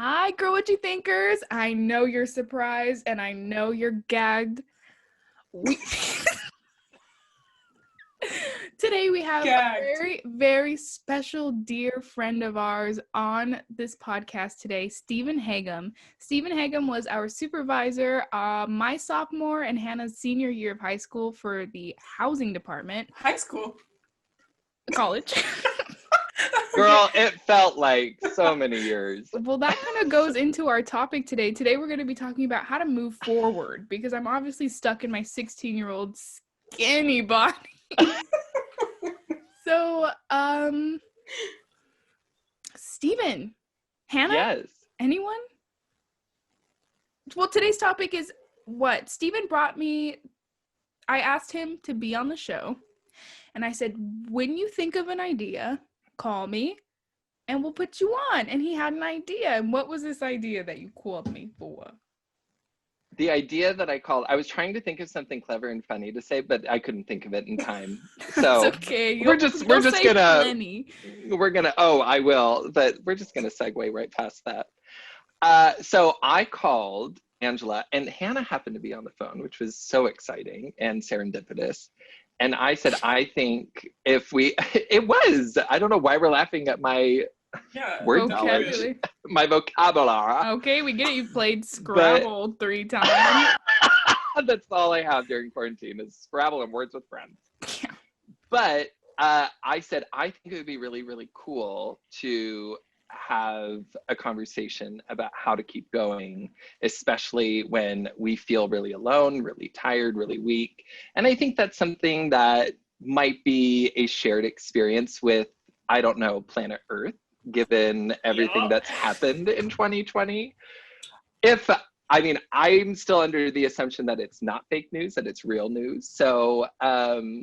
Hi, girl, what you thinkers? I know you're surprised and I know you're gagged. Today we have a very, very special dear friend of ours on this podcast today, Stephen Heggem. Stephen Heggem was our supervisor my sophomore and Hannah's senior year of high school for the housing department. High school? College. Girl, it felt like so many years. Well, that kind of goes into our topic today. Today we're going to be talking about how to move forward because I'm obviously stuck in my 16-year-old skinny body. So, Steven, Hannah? Yes. Anyone? Well, today's topic is what? Steven I asked him to be on the show, and I said, when you think of an idea, call me, and we'll put you on. And he had an idea. And what was this idea that you called me for? The idea that I was trying to think of something clever and funny to say, but I couldn't think of it in time. So It's okay. we're just gonna, I will, but we're just gonna segue right past that. So I called Angela, and Hannah happened to be on the phone, which was so exciting and serendipitous. And I said, I think it was, I don't know why we're laughing at my word knowledge, my vocabulary. Okay, we get it. You've played Scrabble 3 times. That's all I have during quarantine is Scrabble and Words with Friends. Yeah. But I said, I think it would be really, really cool to have a conversation about how to keep going, especially when we feel really alone, really tired, really weak. And I think that's something that might be a shared experience with, I don't know, planet Earth, given everything that's happened in 2020. I'm still under the assumption that it's not fake news, that it's real news. So I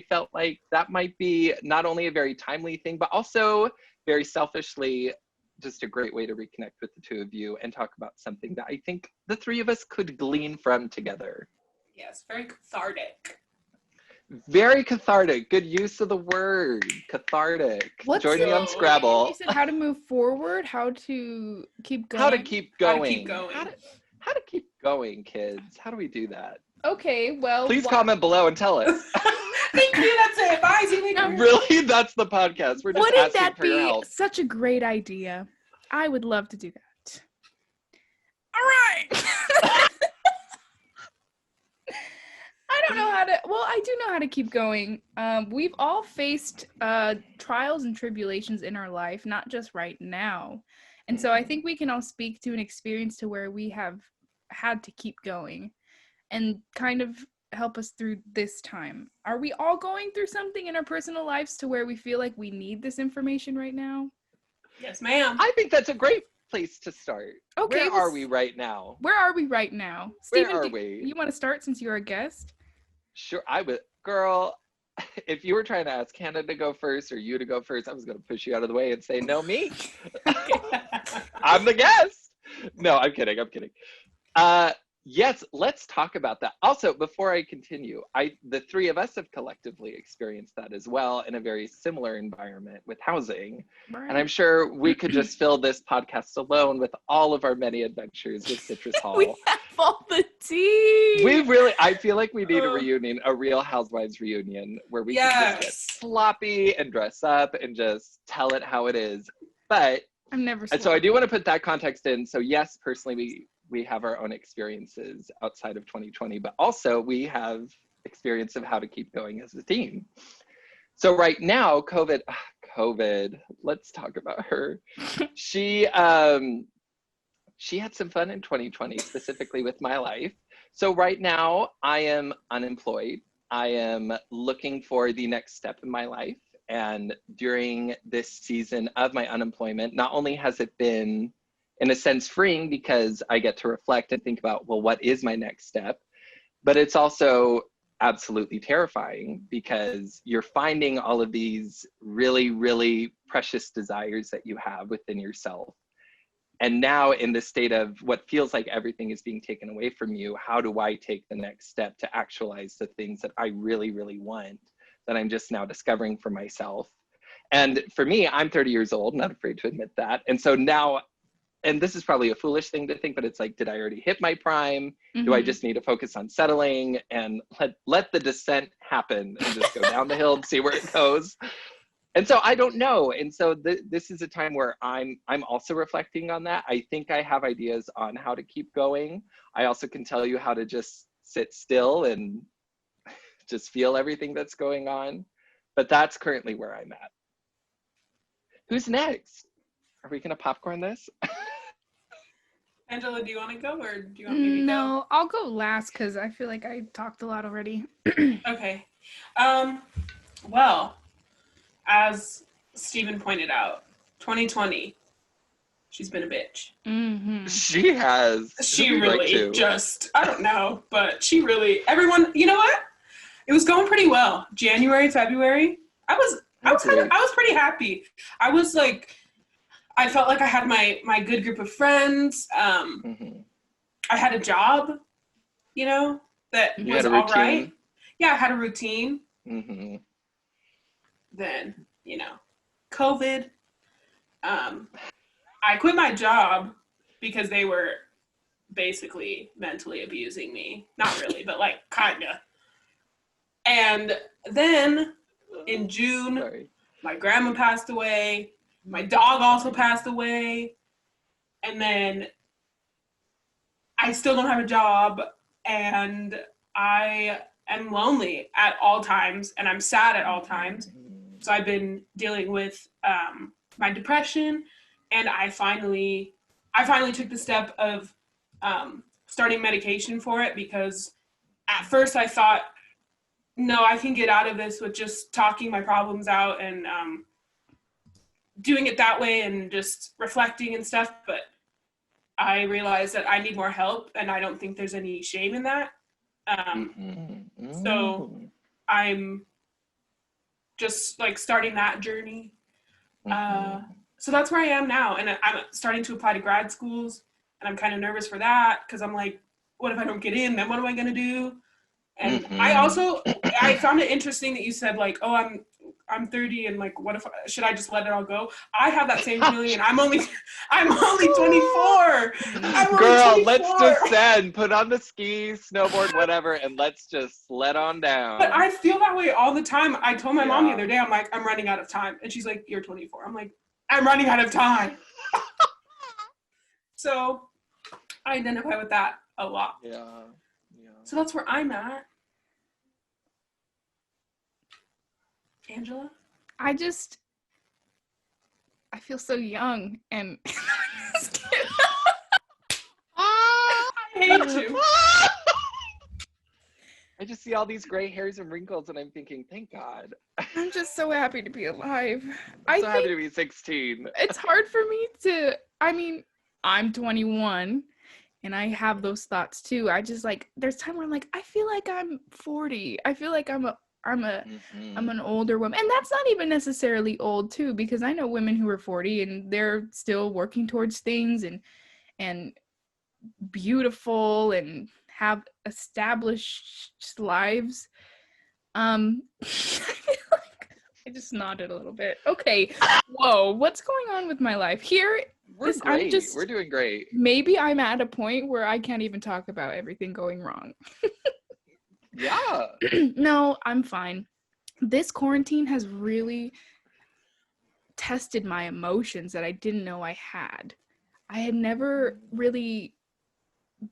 felt like that might be not only a very timely thing, but also very selfishly just a great way to reconnect with the two of you and talk about something that I think the three of us could glean from together. Yes, very cathartic. Very cathartic. Good use of the word. Cathartic. Join me on Scrabble. You said how to move forward, how to keep going. How to keep going. How to keep going. Kids. How do we do that? Okay, well. Please comment below and tell us. Thank you. That's it. Bye. Really? That's the podcast. We're just Wouldn't asking that for your help. be such a great idea? I would love to do that. All right. I do know how to keep going. We've all faced trials and tribulations in our life, not just right now. And so I think we can all speak to an experience to where we have had to keep going and kind of help us through this time. Are we all going through something in our personal lives to where we feel like we need this information right now? Yes, ma'am. I think that's a great place to start. Okay. Where are we right now? Where are we right now? Steven, where are we? You want to start since you're a guest? Sure, I would. Girl, if you were trying to ask Hannah to go first or you to go first, I was going to push you out of the way and say, no, me. I'm the guest. No, I'm kidding. Yes, let's talk about that. Also, before I continue, the three of us have collectively experienced that as well in a very similar environment with housing. Right. And I'm sure we could just fill this podcast alone with all of our many adventures with Citrus Hall. We have all the tea. I feel like we need a reunion, a Real Housewives reunion where we can just get sloppy and dress up and just tell it how it is. But I'm never. And so I do want to put that context in. So yes, personally, we have our own experiences outside of 2020, but also we have experience of how to keep going as a team. So right now, COVID, let's talk about her. She had some fun in 2020, specifically with my life. So right now I am unemployed. I am looking for the next step in my life. And during this season of my unemployment, not only has it been in a sense freeing because I get to reflect and think about, well, what is my next step? But it's also absolutely terrifying because you're finding all of these really, really precious desires that you have within yourself. And now in the state of what feels like everything is being taken away from you, how do I take the next step to actualize the things that I really, really want that I'm just now discovering for myself? And for me, I'm 30 years old, not afraid to admit that. And so now, and this is probably a foolish thing to think, but it's like, did I already hit my prime? Do I just need to focus on settling and let the descent happen and just go down the hill and see where it goes? And so I don't know. And so this is a time where I'm also reflecting on that. I think I have ideas on how to keep going. I also can tell you how to just sit still and just feel everything that's going on. But that's currently where I'm at. Who's next? Are we gonna popcorn this? Angela, do you want to go or do you want me to go? No, I'll go last because I feel like I talked a lot already. Okay. Well, as Stephen pointed out, 2020, she's been a bitch. She has. She really just, I don't know, but she really, everyone, you know what? It was going pretty well. January, February, I was pretty happy. I was like, I felt like I had my good group of friends. I had a job, you know, that was all right. Yeah, I had a routine. Then, you know, COVID. I quit my job because they were basically mentally abusing me. Not really, but like kinda. And then in June, my grandma passed away. My dog also passed away. And then I still don't have a job. And I am lonely at all times. And I'm sad at all times. So I've been dealing with my depression. And I finally took the step of starting medication for it, because at first I thought, no, I can get out of this with just talking my problems out and doing it that way and just reflecting and stuff. But I realized that I need more help, and I don't think there's any shame in that. So I'm just like starting that journey. So that's where I am now. And I'm starting to apply to grad schools, and I'm kind of nervous for that because I'm like, what if I don't get in? Then what am I going to do? And I found it interesting that you said like, oh, I'm 30 and like, what if, should I just let it all go? I have that same feeling, and I'm only 24. Girl, let's descend, put on the skis, snowboard, whatever, and let's just let on down. But I feel that way all the time. I told my mom the other day, I'm like, I'm running out of time. And she's like, you're 24. I'm like, I'm running out of time. So I identify with that a lot. Yeah. So that's where I'm at. Angela? I feel so young and I hate you. I just see all these gray hairs and wrinkles, and I'm thinking, thank God. I'm just so happy to be alive. I'm so happy to be 16. It's hard for me to, I mean, I'm 21 and I have those thoughts too. I just like, there's time where I'm like, I feel like I'm 40. I feel like I'm an older woman. And that's not even necessarily old too, because I know women who are 40 and they're still working towards things and beautiful and have established lives. I just nodded a little bit. Okay. Whoa, what's going on with my life? Here, we're doing great. Maybe I'm at a point where I can't even talk about everything going wrong. Yeah. No, I'm fine. This quarantine has really tested my emotions that I didn't know I had. I had never really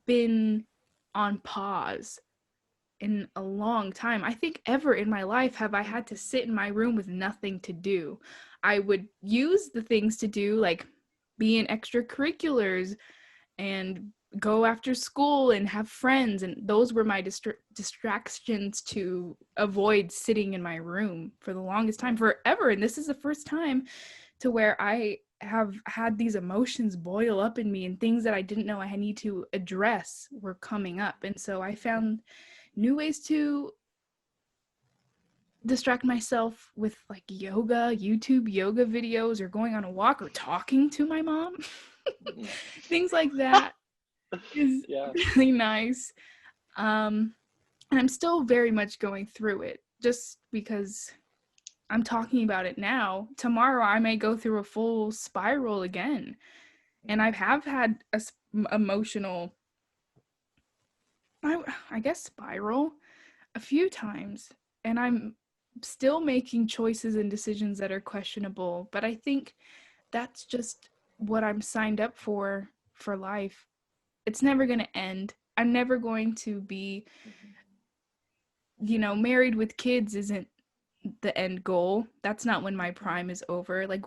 been on pause in a long time. I think ever in my life have I had to sit in my room with nothing to do. I would use the things to do, like be in extracurriculars and go after school and have friends, and those were my distractions to avoid sitting in my room for the longest time, forever. And this is the first time to where I have had these emotions boil up in me, and things that I didn't know I need to address were coming up. And so I found new ways to distract myself with like yoga, YouTube yoga videos, or going on a walk, or talking to my mom. Things like that is really nice. And I'm still very much going through it, just because I'm talking about it now. Tomorrow I may go through a full spiral again. And I have had a emotional, I guess, spiral a few times. And I'm still making choices and decisions that are questionable. But I think that's just what I'm signed up for life. It's never going to end. I'm never going to be, married with kids isn't the end goal. That's not when my prime is over. Like,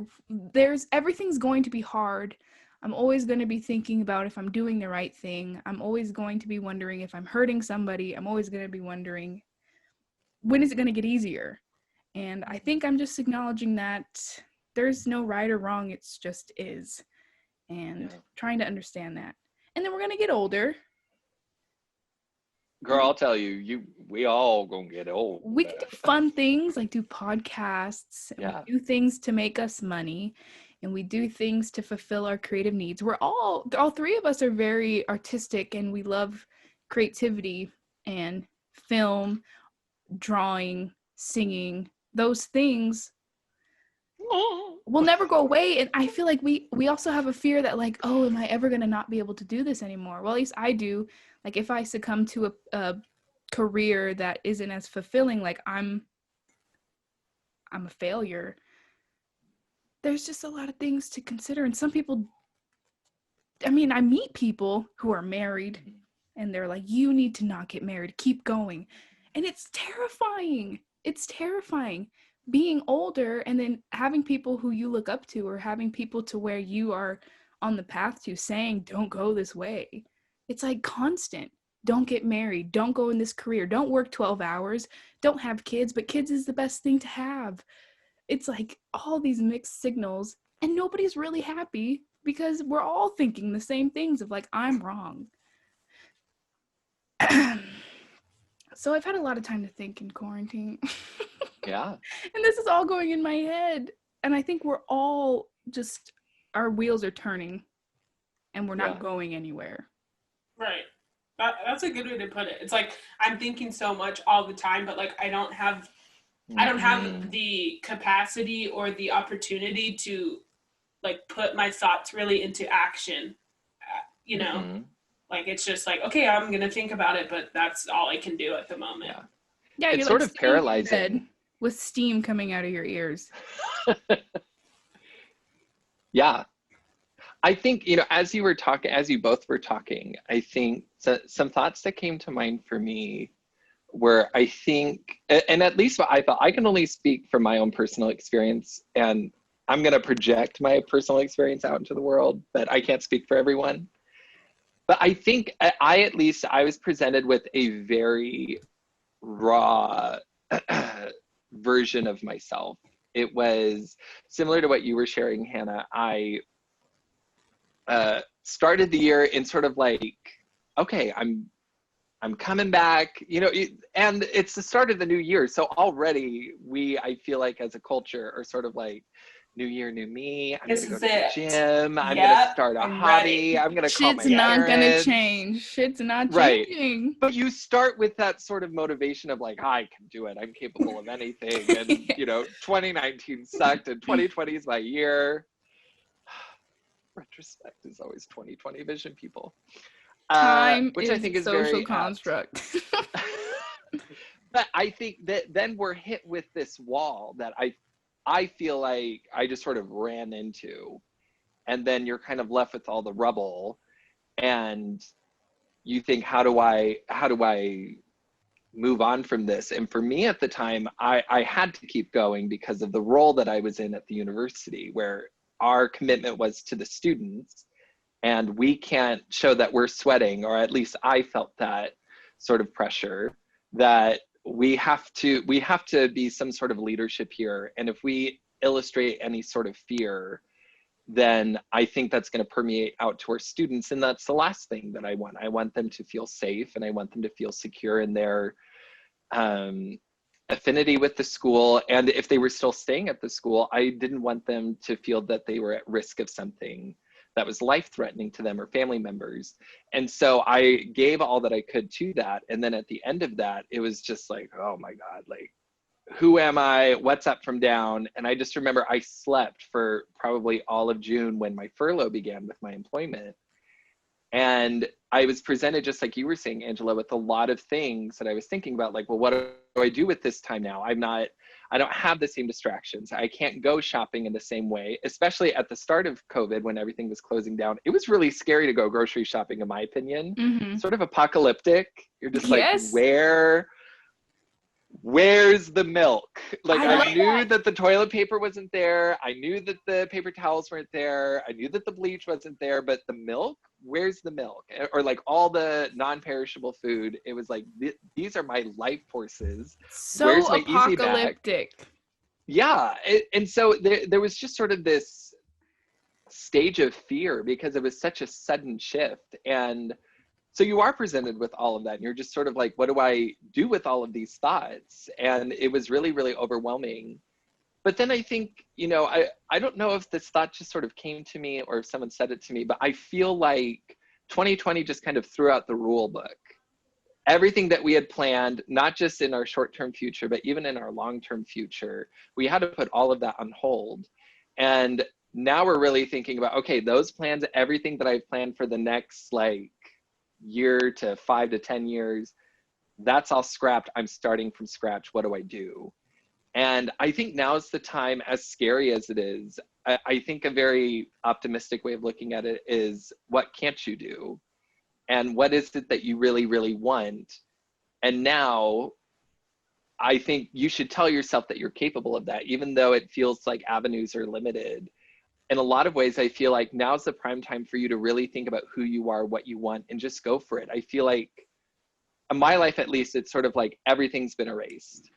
everything's going to be hard. I'm always going to be thinking about if I'm doing the right thing. I'm always going to be wondering if I'm hurting somebody. I'm always going to be wondering, when is it going to get easier? And I think I'm just acknowledging that there's no right or wrong. It's just is. And trying to understand that. And then we're going to get older. Girl, I'll tell you, we all gonna get old. We can do fun things, like do podcasts. And we do things to make us money. And we do things to fulfill our creative needs. We're all three of us are very artistic, and we love creativity and film, drawing, singing. Those things will never go away. And I feel like we also have a fear that, like, oh, am I ever going to not be able to do this anymore? Well, at least I do. Like, if I succumb to a career that isn't as fulfilling, like I'm a failure. There's just a lot of things to consider. And some people, I meet people who are married and they're like, you need to not get married, keep going. And it's terrifying. It's terrifying being older and then having people who you look up to, or having people to where you are on the path to, saying, don't go this way. It's like constant. Don't get married. Don't go in this career. Don't work 12 hours. Don't have kids, but kids is the best thing to have. It's like all these mixed signals, and nobody's really happy because we're all thinking the same things of, like, I'm wrong. So I've had a lot of time to think in quarantine. Yeah. And this is all going in my head. And I think we're all just, our wheels are turning and we're not going anywhere. Right. That's a good way to put it. It's like, I'm thinking so much all the time, but like, I don't have the capacity or the opportunity to like put my thoughts really into action, like, it's just like, okay, I'm going to think about it, but that's all I can do at the moment. Yeah. It's you're sort like of paralyzing. With steam coming out of your ears. Yeah. I think, as you both were talking, I think some thoughts that came to mind for me were, I think, and at least what I thought, I can only speak from my own personal experience, and I'm going to project my personal experience out into the world, but I can't speak for everyone. But I think I was presented with a very raw version of myself. It was similar to what you were sharing, Hannah. I started the year in sort of like, okay, I'm coming back, and it's the start of the new year. So already I feel like as a culture are sort of like, new year, new me. I'm going to go to the gym. I'm going to start a hobby. I'm going to call my parents. Shit's not going to change. Shit's not changing. Right. But you start with that sort of motivation of like, I can do it. I'm capable of anything. And, 2019 sucked and 2020 is my year. Retrospect is always 2020 vision, people. Time which is I think is social very construct. But I think that then we're hit with this wall that I feel like I just sort of ran into, and then you're kind of left with all the rubble, and you think, how do I move on from this? And for me at the time, I had to keep going because of the role that I was in at the university, where our commitment was to the students, and we can't show that we're sweating, or at least I felt that sort of pressure, that we have to be some sort of leadership here. And if we illustrate any sort of fear, then I think that's going to permeate out to our students. And that's the last thing that I want. I want them to feel safe, and I want them to feel secure in their affinity with the school. And if they were still staying at the school, I didn't want them to feel that they were at risk of something that was life-threatening to them or family members. And so I gave all that I could to that. And then at the end of that, it was just like, oh my God, like, who am I? What's up from down? And I just remember I slept for probably all of June when my furlough began with my employment. And I was presented, just like you were saying, Angela, with a lot of things that I was thinking about, like, well, what do I do with this time now? I don't have the same distractions. I can't go shopping in the same way, especially at the start of COVID when everything was closing down. It was really scary to go grocery shopping, in my opinion. Mm-hmm. Sort of apocalyptic. You're just Yes. like, where's the milk? Like, I knew that. that the toilet paper wasn't there. I knew that the paper towels weren't there. I knew that the bleach wasn't there, but the milk, where's the milk? Or like all the non-perishable food. It was like, these are my life forces. So where's my easy bag? apocalyptic. Yeah. And so there was just sort of this stage of fear because it was such a sudden shift. And so you are presented with all of that and you're just sort of like, what do I do with all of these thoughts? And it was really, really overwhelming. But then I think, I don't know if this thought just sort of came to me or if someone said it to me, but I feel like 2020 just kind of threw out the rule book. Everything that we had planned, not just in our short-term future, but even in our long-term future, we had to put all of that on hold. And now we're really thinking about, okay, those plans, everything that I've planned for the next year to 5 to 10 years, that's all scrapped. I'm starting from scratch. What do I do? And I think now's the time, as scary as it is, I think a very optimistic way of looking at it is, what can't you do? And what is it that you really, really want? And now I think you should tell yourself that you're capable of that, even though it feels like avenues are limited. In a lot of ways, I feel like now's the prime time for you to really think about who you are, what you want, and just go for it. I feel like, in my life at least, it's sort of like everything's been erased.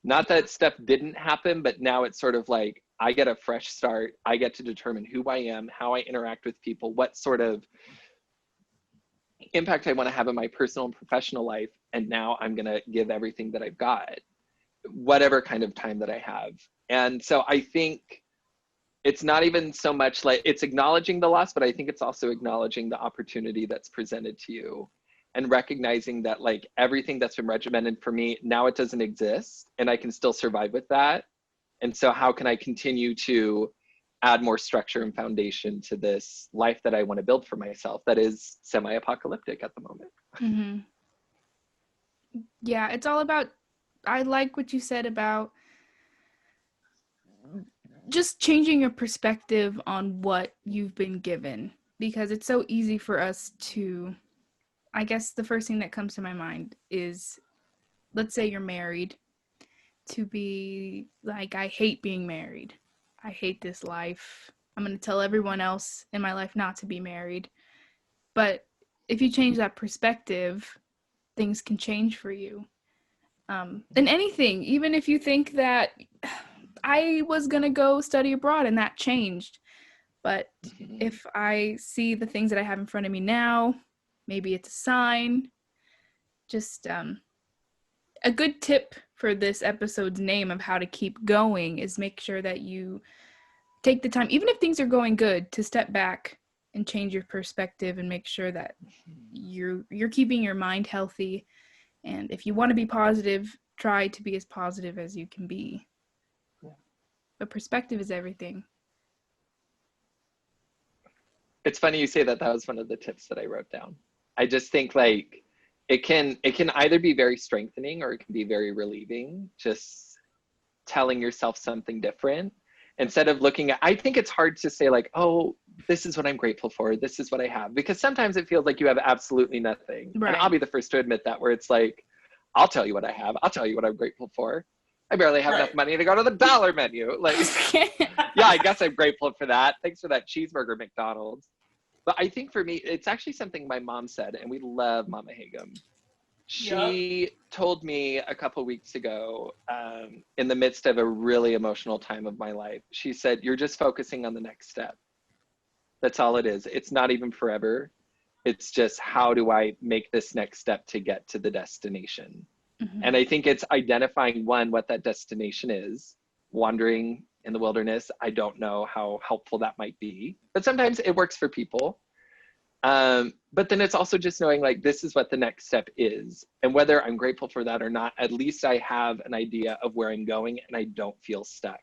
Not that stuff didn't happen, but now it's sort of like, I get a fresh start. I get to determine who I am, how I interact with people, what sort of impact I want to have in my personal and professional life. And now I'm going to give everything that I've got, whatever kind of time that I have. And so I think it's not even so much like it's acknowledging the loss, but I think it's also acknowledging the opportunity that's presented to you and recognizing that like everything that's been regimented for me, now it doesn't exist and I can still survive with that. And so how can I continue to add more structure and foundation to this life that I want to build for myself that is semi-apocalyptic at the moment? Mm-hmm. Yeah, it's all about, I like what you said about just changing your perspective on what you've been given, because it's so easy for us to, I guess the first thing that comes to my mind is, let's say you're married, to be like, I hate being married. I hate this life. I'm going to tell everyone else in my life not to be married. But if you change that perspective, things can change for you. And anything, even if you think that I was going to go study abroad and that changed. But if I see the things that I have in front of me now, maybe it's a sign. Just a good tip for this episode's name of how to keep going is make sure that you take the time, even if things are going good, to step back and change your perspective and make sure that you're keeping your mind healthy. And if you want to be positive, try to be as positive as you can be. Yeah. But perspective is everything. It's funny you say that. That was one of the tips that I wrote down. I just think like it can either be very strengthening or it can be very relieving, just telling yourself something different instead of looking at, I think it's hard to say like, oh, this is what I'm grateful for, this is what I have, because sometimes it feels like you have absolutely nothing. Right. And I'll be the first to admit that, where it's like, I'll tell you what I have, I'll tell you what I'm grateful for. I barely have enough money to go to the dollar menu. Like, yeah, I guess I'm grateful for that. Thanks for that cheeseburger, McDonald's. But I think for me, it's actually something my mom said, and we love Mama Heggem. She told me a couple weeks ago, in the midst of a really emotional time of my life, she said, you're just focusing on the next step. That's all it is. It's not even forever. It's just, how do I make this next step to get to the destination? Mm-hmm. And I think it's identifying, one, what that destination is. Wandering in the wilderness, I don't know how helpful that might be, but sometimes it works for people. But then it's also just knowing like, this is what the next step is. And whether I'm grateful for that or not, at least I have an idea of where I'm going and I don't feel stuck.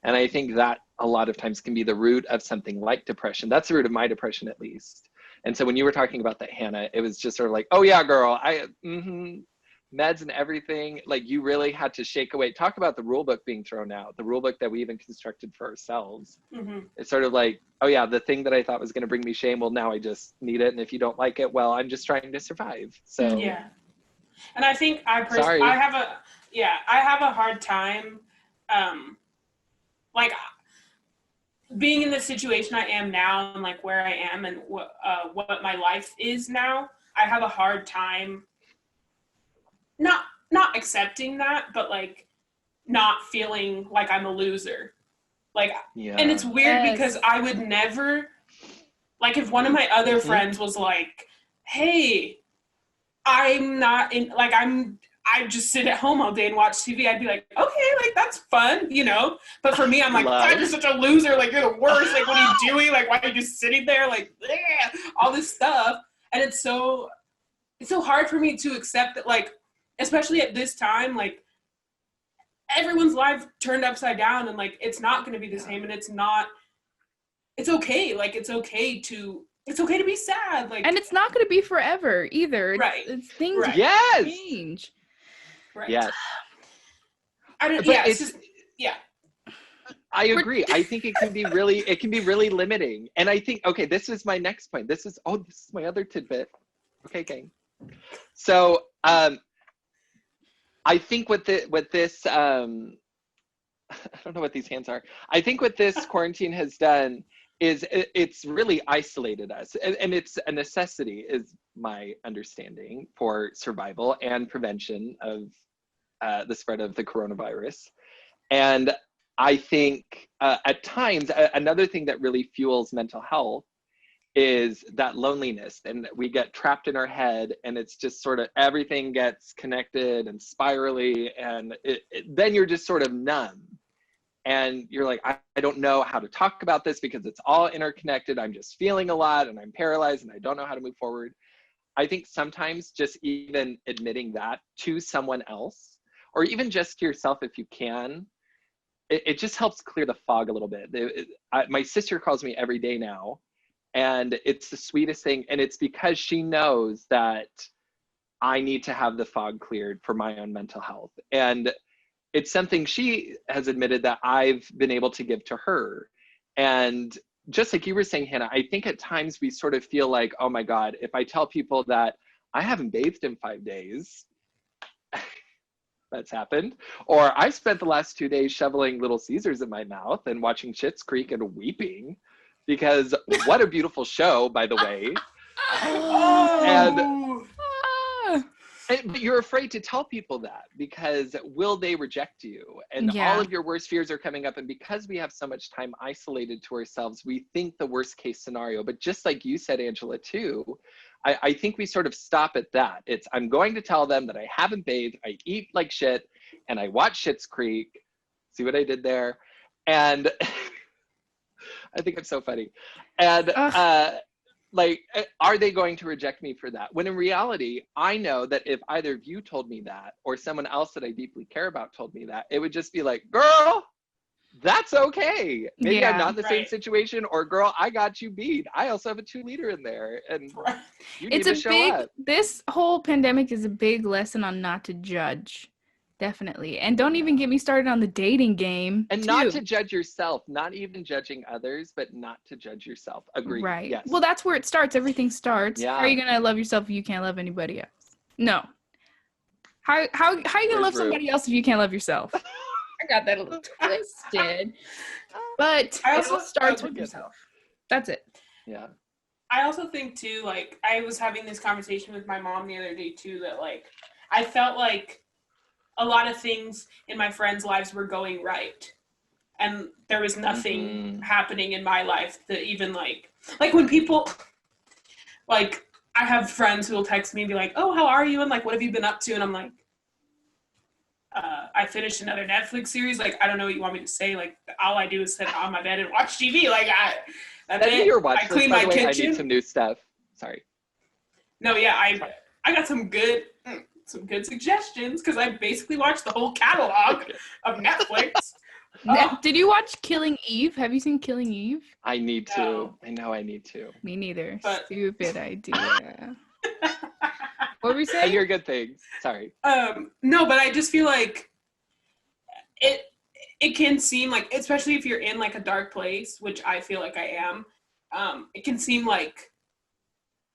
And I think that a lot of times can be the root of something like depression. That's the root of my depression, at least. And so when you were talking about that, Hannah, it was just sort of like, oh yeah, girl, meds and everything. Like you really had to shake away. Talk about the rule book being thrown out, the rule book that we even constructed for ourselves. It's sort of like, oh yeah, the thing that I thought was going to bring me shame, well, now I just need it. And if you don't like it, well, I'm just trying to survive. So yeah. And I think I have a hard time, like being in the situation I am now and like where I am and what my life is now. I have a hard time not accepting that, but like not feeling like I'm a loser. Like, and it's weird because I would never, like if one of my other friends was like, hey, I'm not in, like I just sit at home all day and watch TV, I'd be like, okay, like that's fun, you know? But for me, I'm like, God, you're such a loser, like you're the worst, like what are you doing? Like why are you just sitting there, like all this stuff? And it's so hard for me to accept that, like, especially at this time, like everyone's life turned upside down and like it's not going to be the same, and it's okay, like it's okay to be sad, like, and it's not going to be forever either. It's things change. Right. Yes. I agree. I think it can be really limiting. And I think, okay, this is my next point. This is my other tidbit. Okay, gang. So, I think what this, I don't know what these hands are. I think what this quarantine has done is it's really isolated us. And it's a necessity, is my understanding, for survival and prevention of the spread of the coronavirus. And I think at times, another thing that really fuels mental health is that loneliness, and we get trapped in our head, and it's just sort of everything gets connected and spirally, and then you're just sort of numb. And you're like, I don't know how to talk about this because it's all interconnected. I'm just feeling a lot and I'm paralyzed and I don't know how to move forward. I think sometimes just even admitting that to someone else, or even just to yourself if you can, it just helps clear the fog a little bit. My sister calls me every day now, and it's the sweetest thing. And it's because she knows that I need to have the fog cleared for my own mental health. And it's something she has admitted that I've been able to give to her. And just like you were saying, Hannah, I think at times we sort of feel like, oh my God, if I tell people that I haven't bathed in 5 days, that's happened. Or I spent the last 2 days shoveling Little Caesars in my mouth and watching Schitt's Creek and weeping, because what a beautiful show, by the way. But you're afraid to tell people that, because will they reject you? And all of your worst fears are coming up. And because we have so much time isolated to ourselves, we think the worst case scenario. But just like you said, Angela, too, I think we sort of stop at that. It's, I'm going to tell them that I haven't bathed, I eat like shit, and I watch Schitt's Creek. See what I did there? And I think it's so funny. And like, are they going to reject me for that? When in reality, I know that if either of you told me that, or someone else that I deeply care about told me that, it would just be like, girl, that's okay. Maybe I'm not in the same situation, or girl, I got you beat. I also have a 2-liter in there, and you need to show up. This whole pandemic is a big lesson on not to judge. Definitely. And don't even get me started on the dating game. And not to judge yourself, not even judging others, but not to judge yourself. Agreed. Right. Yes. Well, that's where it starts. Everything starts. Yeah. How are you going to love yourself if you can't love anybody else? No. How are you going to love somebody else if you can't love yourself? I got that a little twisted. But it all starts with yourself. That's it. Yeah. I also think, too, like, I was having this conversation with my mom the other day, too, that, like, I felt like a lot of things in my friends' lives were going right. And there was nothing happening in my life that even, like when people, like, I have friends who will text me and be like, oh, how are you? And, like, what have you been up to? And I'm like, I finished another Netflix series. Like, I don't know what you want me to say. Like, all I do is sit on my bed and watch TV. Like, that's it. Your watch I clean my kitchen. I need some new stuff. Sorry. No, yeah, I got some good suggestions because I basically watched the whole catalog of Netflix. Did you watch Killing Eve? Have you seen Killing Eve? I need to. No. I know I need to. Me neither. But- Stupid idea. What were you I saying? hear good things. Sorry. No, but I just feel like it can seem like, especially if you're in like a dark place, which I feel like I am, it can seem like,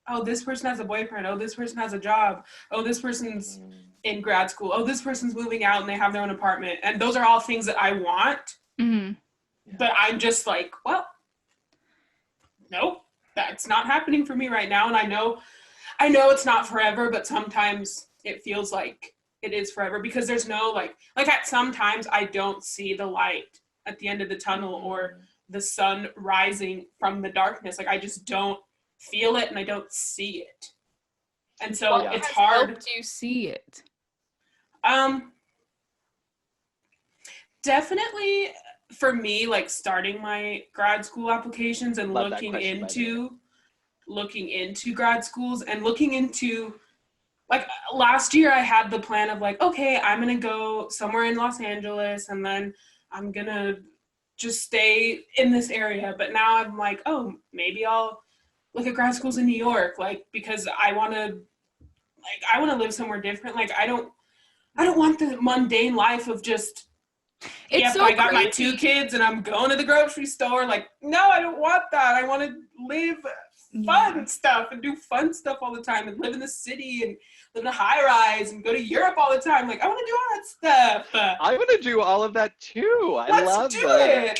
oh, this person has a boyfriend. Oh, this person has a job. Oh, this person's in grad school. Oh, this person's moving out and they have their own apartment. And those are all things that I want. Mm-hmm. But I'm just like, well, nope, that's not happening for me right now. And I know it's not forever, but sometimes it feels like it is forever because there's no like at some times I don't see the light at the end of the tunnel or the sun rising from the darkness. Like I just don't feel it and I don't see it. And so What it's has hard. helped you see it? Definitely for me, like starting my grad school applications and Love that looking question, into grad schools and looking into, like last year I had the plan of like, okay, I'm gonna go somewhere in Los Angeles and then I'm gonna just stay in this area. But now I'm like, oh, maybe I'll look at grad schools in New York, like because I wanna live somewhere different. Like I don't want the mundane life of just, It's so I got my crazy. 2 kids and I'm going to the grocery store. Like, no, I don't want that. I want to live fun stuff and do fun stuff all the time and live in the city and live in a high rise and go to Europe all the time. Like, I want to do all that stuff. I want to do all of that too. Let's do it.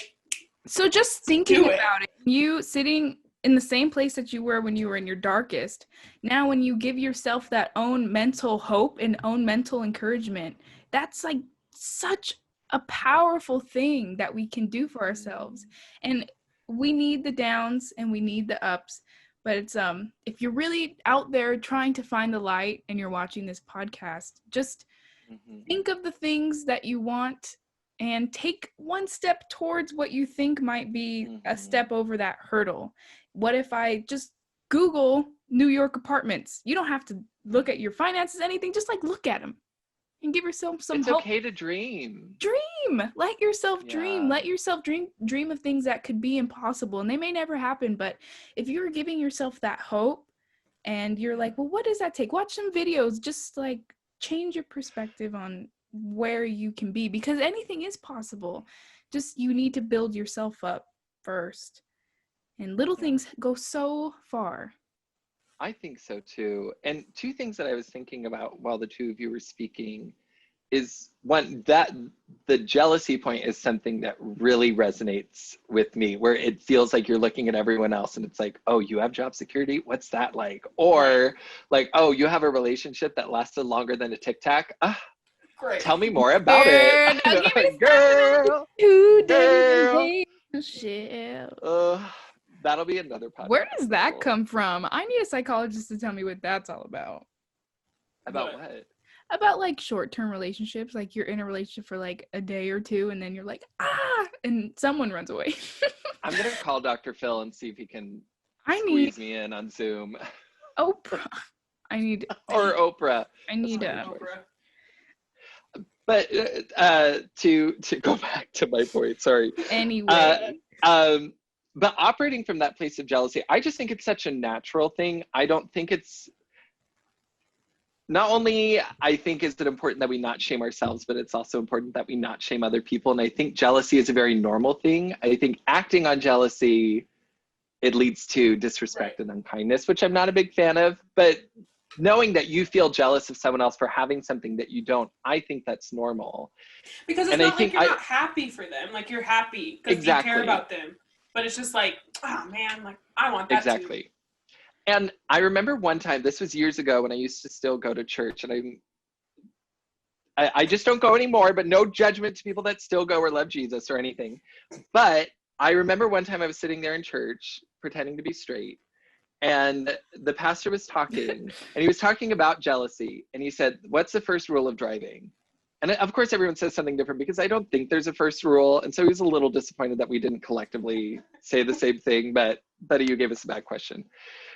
So just thinking about it, you sitting in the same place that you were when you were in your darkest, now when you give yourself that own mental hope and own mental encouragement, that's like such a powerful thing that we can do for ourselves. And we need the downs and we need the ups, but it's if you're really out there trying to find the light and you're watching this podcast, just think of the things that you want and take one step towards what you think might be a step over that hurdle. What if I just Google New York apartments? You don't have to look at your finances, anything, just like look at them and give yourself some hope. It's okay to dream. Dream. Let yourself dream. Yeah. Let yourself dream of things that could be impossible, and they may never happen, but if you're giving yourself that hope and you're like, well, what does that take? Watch some videos, just like change your perspective on where you can be, because anything is possible. Just you need to build yourself up first, and little things go so far. I think so too. And 2 things that I was thinking about while the 2 of you were speaking is, one, that the jealousy point is something that really resonates with me, where it feels like you're looking at everyone else and it's like, oh, you have job security? What's that like? Or like, oh, you have a relationship that lasted longer than a Tic Tac? Great. Tell me more about it. Girl, don't get me Girl. 2-day relationship. That'll be another podcast. Where does that come from? I need a psychologist to tell me what that's all about. About what? About like short-term relationships, like you're in a relationship for like a day or 2 and then you're like, and someone runs away. I'm gonna call Dr. Phil and see if he can squeeze me in on Zoom. Oprah. Or Oprah. I need Oprah. But to go back to my point, sorry. Anyway. But operating from that place of jealousy, I just think it's such a natural thing. I don't think it's, not only I think is it important that we not shame ourselves, but it's also important that we not shame other people. And I think jealousy is a very normal thing. I think acting on jealousy, it leads to disrespect and unkindness, which I'm not a big fan of. But knowing that you feel jealous of someone else for having something that you don't, I think that's normal. Because it's not like you're not happy for them. Like you're happy because you care about them. But it's just like, oh man, like I want that exactly. Too. And I remember one time, this was years ago when I used to still go to church, and I just don't go anymore, but no judgment to people that still go or love Jesus or anything. But I remember one time I was sitting there in church pretending to be straight, and the pastor was talking, and he was talking about jealousy, and he said, what's the first rule of driving? And of course, everyone says something different because I don't think there's a first rule. And so he was a little disappointed that we didn't collectively say the same thing, but Buddy, you gave us a bad question.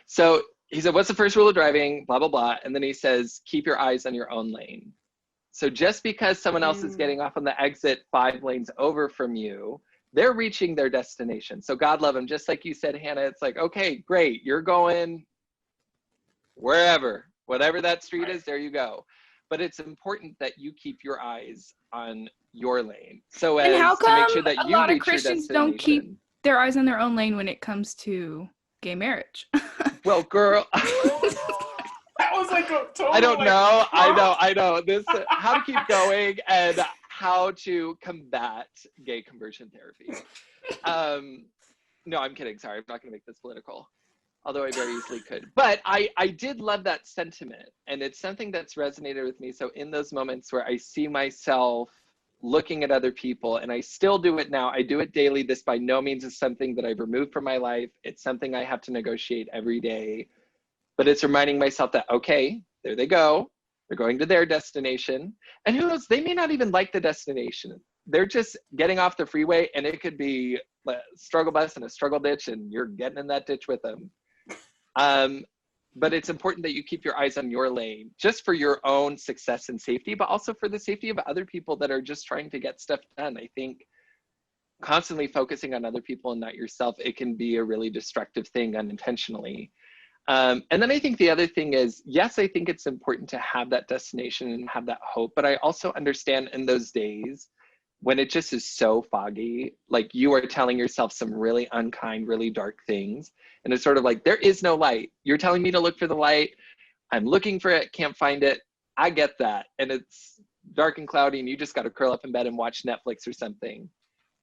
So he said, what's the first rule of driving? Blah, blah, blah. And then he says, keep your eyes on your own lane. So just because someone else is getting off on the exit 5 lanes over from you, they're reaching their destination. So God love them. Just like you said, Hannah, it's like, okay, great. You're going wherever, whatever that street is, there you go. But it's important that you keep your eyes on your lane. So And how as to come make sure that a you lot of reach Christians your don't keep destination. their eyes on their own lane when it comes to gay marriage? Well, girl. That was like a total. I don't know. Huh? I know. This how to keep going and how to combat gay conversion therapy. No, I'm kidding. Sorry, I'm not going to make this political, although I very easily could. But I did love that sentiment, and it's something that's resonated with me. So in those moments where I see myself looking at other people, and I still do it now, I do it daily. This by no means is something that I've removed from my life. It's something I have to negotiate every day. But it's reminding myself that, okay, there they go. They're going to their destination. And who knows, they may not even like the destination. They're just getting off the freeway, and it could be a struggle bus and a struggle ditch, and you're getting in that ditch with them. But it's important that you keep your eyes on your lane, just for your own success and safety, but also for the safety of other people that are just trying to get stuff done. I think constantly focusing on other people and not yourself, it can be a really destructive thing unintentionally. And then I think the other thing is, yes, I think it's important to have that destination and have that hope, but I also understand in those days when it just is so foggy, like you are telling yourself some really unkind, really dark things. And it's sort of like, there is no light. You're telling me to look for the light. I'm looking for it, can't find it. I get that. And it's dark and cloudy and you just got to curl up in bed and watch Netflix or something.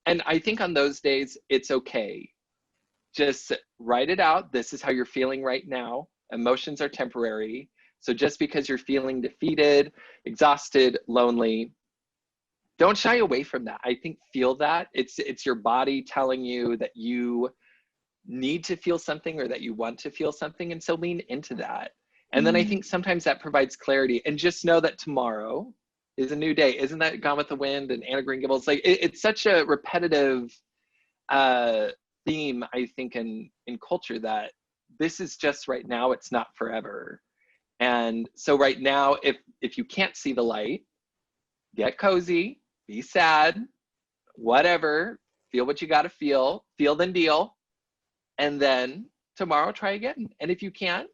And I think on those days, it's okay. Just write it out. This is how you're feeling right now. Emotions are temporary. So just because you're feeling defeated, exhausted, lonely, don't shy away from that. I think feel that. It's your body telling you that you need to feel something or that you want to feel something. And so lean into that. And then I think sometimes that provides clarity. And just know that tomorrow is a new day. Isn't that Gone with the Wind and Anna Green Gables? Like it's such a repetitive theme, I think, in culture, that this is just right now, it's not forever. And so right now, if you can't see the light, get cozy, be sad, whatever, feel what you got to feel then deal. And then tomorrow, try again. And if you can't,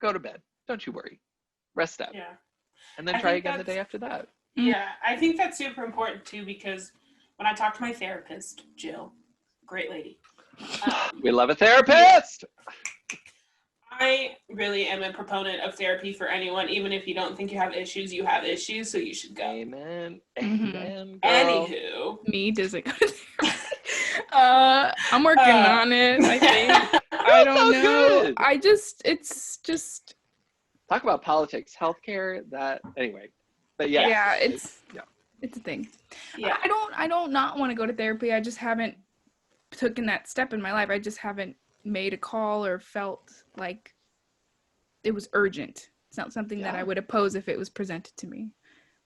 go to bed. Don't you worry. Rest up. Yeah. And then try again the day after that. Yeah, I think that's super important too, because when I talk to my therapist, Jill, great lady. We love a therapist. I really am a proponent of therapy for anyone. Even if you don't think you have issues, so you should go. Amen. Mm-hmm. Amen, girl. Anywho. Me doesn't go to therapy. I'm working on it, I think. I don't know. Good. It's just talk about politics, healthcare, that anyway. But yeah, it's a thing. Yeah. I don't not want to go to therapy. I just haven't taken that step in my life. I just haven't made a call or felt like it was urgent. It's not something that I would oppose if it was presented to me,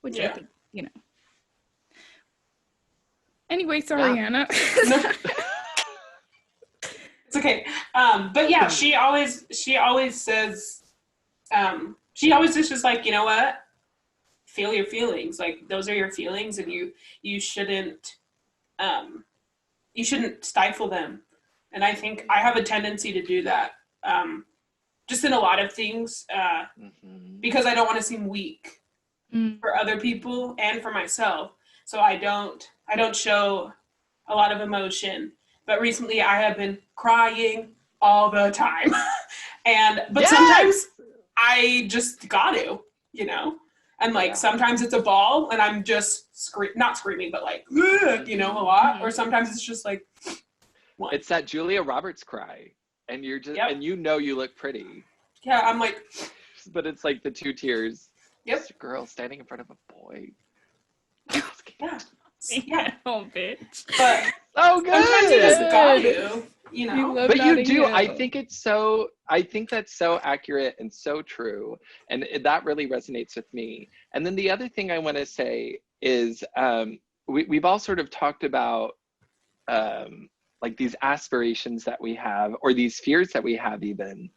which I think, Anyway, sorry, Hannah. It's okay. But yeah, she always says, she always is just like, you know what? Feel your feelings. Like, those are your feelings, and you shouldn't stifle them. And I think I have a tendency to do that, just in a lot of things, because I don't want to seem weak for other people and for myself. So I don't show a lot of emotion. But recently I have been crying all the time. But sometimes I just got to, And like sometimes it's a bawl and I'm just not screaming, but like, a lot. Or sometimes it's just like, what? It's that Julia Roberts cry. And you're just, and you look pretty. Yeah, I'm like. But it's like the 2 tears. Yep. Just a girl standing in front of a boy. Yeah. Oh, bitch. But good. Sometimes you just got to, But you do. I think that's so accurate and so true. And that really resonates with me. And then the other thing I want to say is we've all sort of talked about like these aspirations that we have, or these fears that we have even.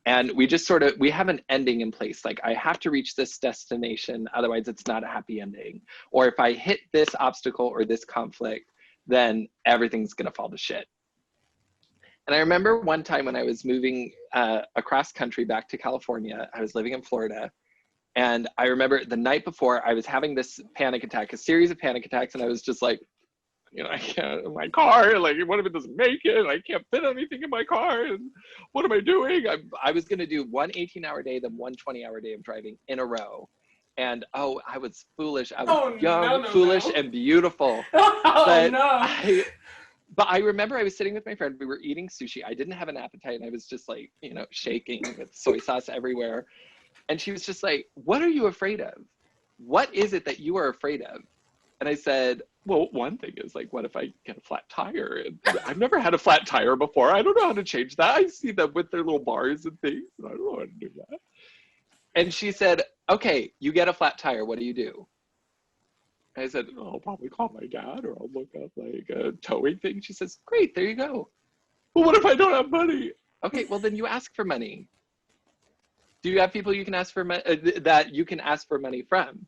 And we have an ending in place. Like, I have to reach this destination, otherwise it's not a happy ending. Or if I hit this obstacle or this conflict, then everything's gonna fall to shit. And I remember one time when I was moving across country back to California, I was living in Florida. And I remember the night before I was having this panic attack, a series of panic attacks. And I was just like, I can't in my car, like, what if it doesn't make it? I can't fit anything in my car. And what am I doing? I was going to do one 18-hour day, then one 20-hour day of driving in a row. And I was foolish. I was young, foolish, and beautiful. But I remember I was sitting with my friend. We were eating sushi. I didn't have an appetite. And I was just like, shaking with soy sauce everywhere. And she was just like, what are you afraid of? What is it that you are afraid of? And I said, well, one thing is, like, what if I get a flat tire? And I've never had a flat tire before. I don't know how to change that. I see them with their little bars and things, and I don't know how to do that. And she said, okay, you get a flat tire. What do you do? And I said, I'll probably call my dad, or I'll look up, like, a towing thing. She says, great, there you go. Well, what if I don't have money? Okay, well, then you ask for money. Do you have people you can ask for that you can ask for money from?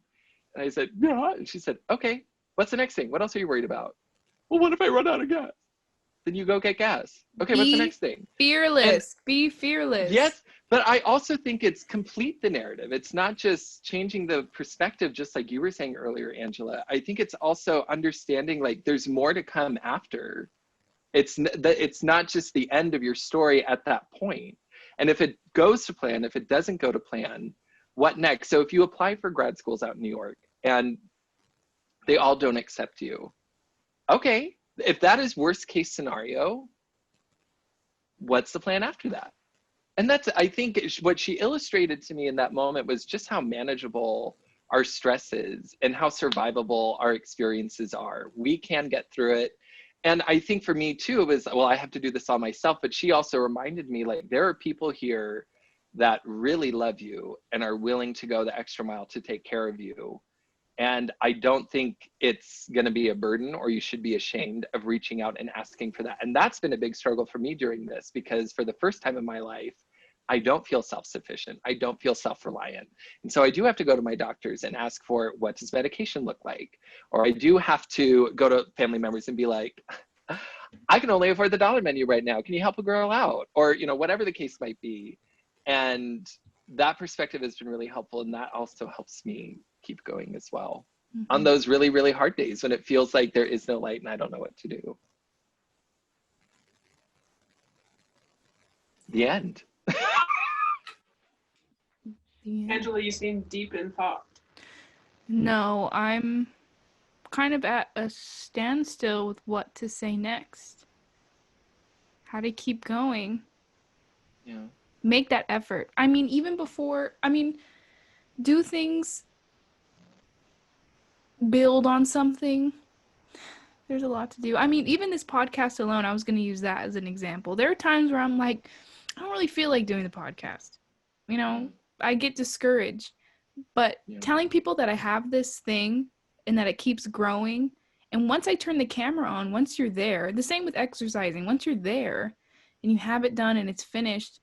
And I said, yeah. And she said, okay, what's the next thing? What else are you worried about? Well, what if I run out of gas? Then you go get gas. Okay, what's the next thing? Fearless. Be fearless. Yes, but I also think it's complete the narrative. It's not just changing the perspective, just like you were saying earlier, Angela. I think it's also understanding, like, there's more to come after. It's not just the end of your story at that point. And if it goes to plan, if it doesn't go to plan, what next? So if you apply for grad schools out in New York and they all don't accept you, okay, if that is worst case scenario, what's the plan after that? And that's, I think, what she illustrated to me in that moment was just how manageable our stress is and how survivable our experiences are. We can get through it. And I think for me too, it was, well, I have to do this all myself, but she also reminded me, like, there are people here that really love you and are willing to go the extra mile to take care of you. And I don't think it's going to be a burden, or you should be ashamed of reaching out and asking for that. And that's been a big struggle for me during this, because for the first time in my life, I don't feel self-sufficient. I don't feel self-reliant. And so I do have to go to my doctors and ask for, what does medication look like? Or I do have to go to family members and be like, I can only afford the dollar menu right now. Can you help a girl out? Or, whatever the case might be. And that perspective has been really helpful. And that also helps me keep going as well. Mm-hmm. On those really, really hard days when it feels like there is no light and I don't know what to do. The end. Angela, you seem deep in thought. No, I'm kind of at a standstill with what to say next. How to keep going. Yeah. Make that effort. I mean, even before, do things, build on something. There's a lot to do. Even this podcast alone, I was going to use that as an example. There are times where I'm like, I don't really feel like doing the podcast. I get discouraged. But telling people that I have this thing and that it keeps growing, and once I turn the camera on, once you're there, the same with exercising, once you're there and you have it done and it's finished,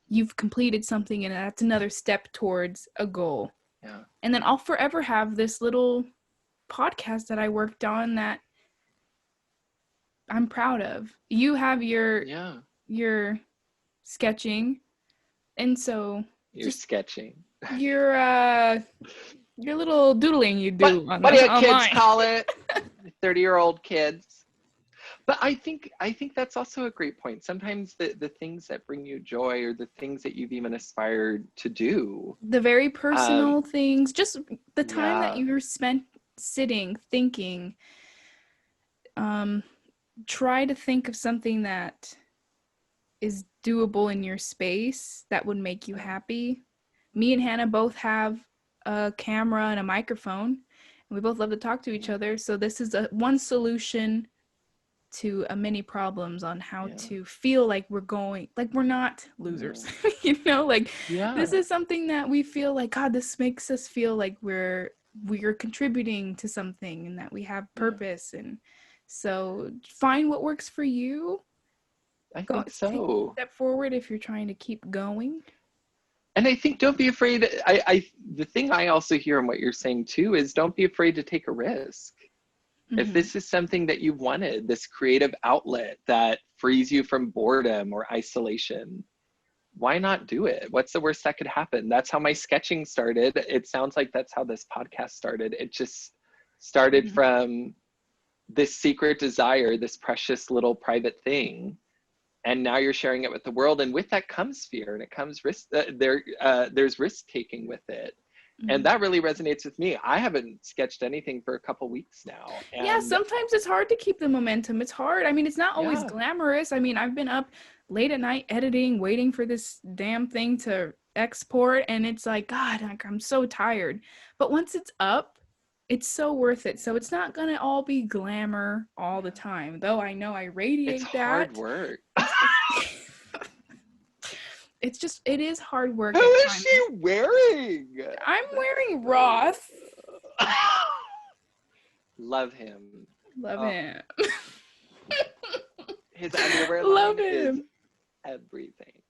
you've completed something, and that's another step towards a goal. Yeah. And then I'll forever have this little podcast that I worked on that I'm proud of. You have your sketching, and so you're sketching. Your little doodling you do what do you kids call it? 30-year-old kids. But I think that's also a great point. Sometimes the things that bring you joy, or the things that you've even aspired to do, the very personal things, just the time that you were spent sitting, thinking, try to think of something that is doable in your space that would make you happy. Me and Hannah both have a camera and a microphone, and we both love to talk to each other. So this is one solution to many problems on how to feel like we're not losers. This is something that we feel like, God, this makes us feel like we're contributing to something and that we have purpose. And so find what works for you I Go think take so. a step forward if you're trying to keep going. And I think don't be afraid. The thing I also hear in what you're saying too is don't be afraid to take a risk. If this is something that you wanted, this creative outlet that frees you from boredom or isolation, why not do it? What's the worst that could happen? That's how my sketching started. It sounds like that's how this podcast started. It just started from this secret desire, this precious little private thing. And now you're sharing it with the world. And with that comes fear, and it comes risk. There's risk taking with it. And that really resonates with me. I haven't sketched anything for a couple weeks now. And yeah, sometimes it's hard to keep the momentum. It's hard. I mean, it's not always Yeah. glamorous. I mean, I've been up late at night editing, waiting for this damn thing to export, and it's like, God, like, I'm so tired. But once it's up, it's so worth it. So it's not gonna all be glamour all the time, though I know I radiate it's that. hard work. It's just, it is hard work. Who at is times. she wearing? I'm wearing Roth. Love him. Love Oh. him. His underwear Love line is him. everything.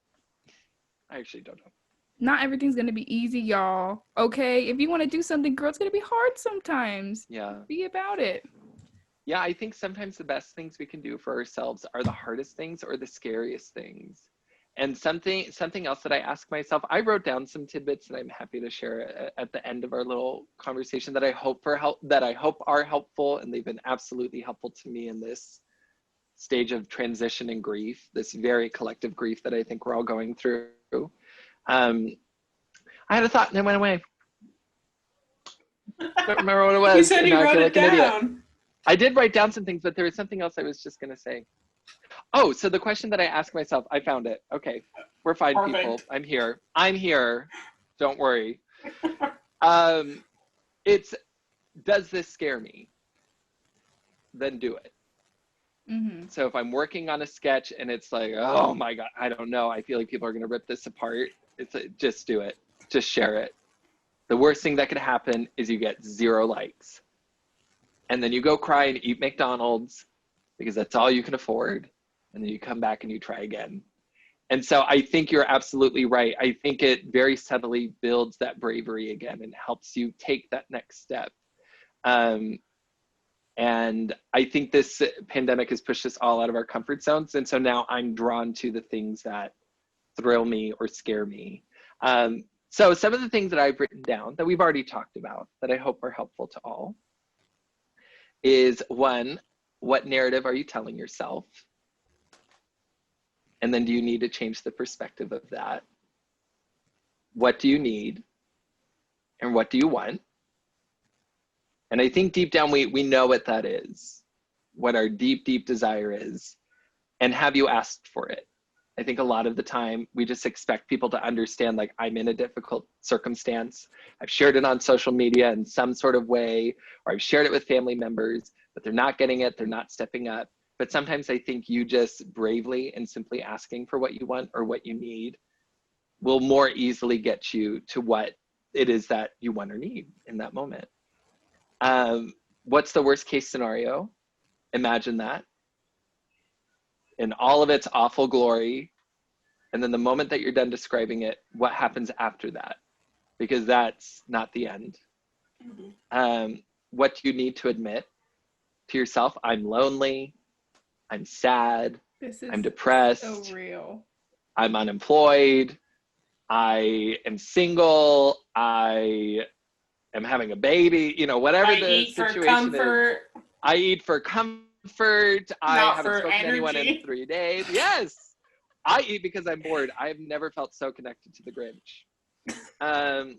I actually don't know. Not everything's gonna be easy, y'all. Okay? If you want to do something, girl, it's gonna be hard sometimes. Yeah. Be about it. Yeah, I think sometimes the best things we can do for ourselves are the hardest things or the scariest things. And something else that I ask myself, I wrote down some tidbits that I'm happy to share at the end of our little conversation that I hope are helpful, and they've been absolutely helpful to me in this stage of transition and grief, this very collective grief that I think we're all going through. I had a thought and it went away. I don't remember what it was. You said and you now I wrote feel it like an idiot. down. I did write down some things, but there was something else I was just going to say. Oh, so the question that I asked myself, I found it. Okay, we're fine, Perfect. people. I'm here. Don't worry. It's, does this scare me? Then do it. So if I'm working on a sketch and it's like, oh my God, I don't know. I feel like people are going to rip this apart. It's like, just do it. Just share it. The worst thing that could happen is you get 0 likes. And then you go cry and eat McDonald's because that's all you can afford. And then you come back and you try again. And so I think you're absolutely right. I think it very subtly builds that bravery again and helps you take that next step. And I think this pandemic has pushed us all out of our comfort zones. And so now I'm drawn to the things that thrill me or scare me. So some of the things that I've written down that we've already talked about that I hope are helpful to all is, 1, what narrative are you telling yourself? And then do you need to change the perspective of that? What do you need? And what do you want? And I think deep down, we know what that is, what our deep, deep desire is. And have you asked for it? I think a lot of the time we just expect people to understand, like, I'm in a difficult circumstance. I've shared it on social media in some sort of way, or I've shared it with family members, but they're not getting it, they're not stepping up. But sometimes I think you just bravely and simply asking for what you want or what you need will more easily get you to what it is that you want or need in that moment. What's the worst case scenario? Imagine that in all of its awful glory. And then the moment that you're done describing it, what happens after that? Because that's not the end. What do you need to admit to yourself? I'm lonely. I'm sad. I'm depressed. So real. I'm unemployed. I am single. I am having a baby. You know, whatever the situation is. I eat for comfort. I haven't spoken to anyone in 3 days. Yes. I eat because I'm bored. I've never felt so connected to the Grinch. And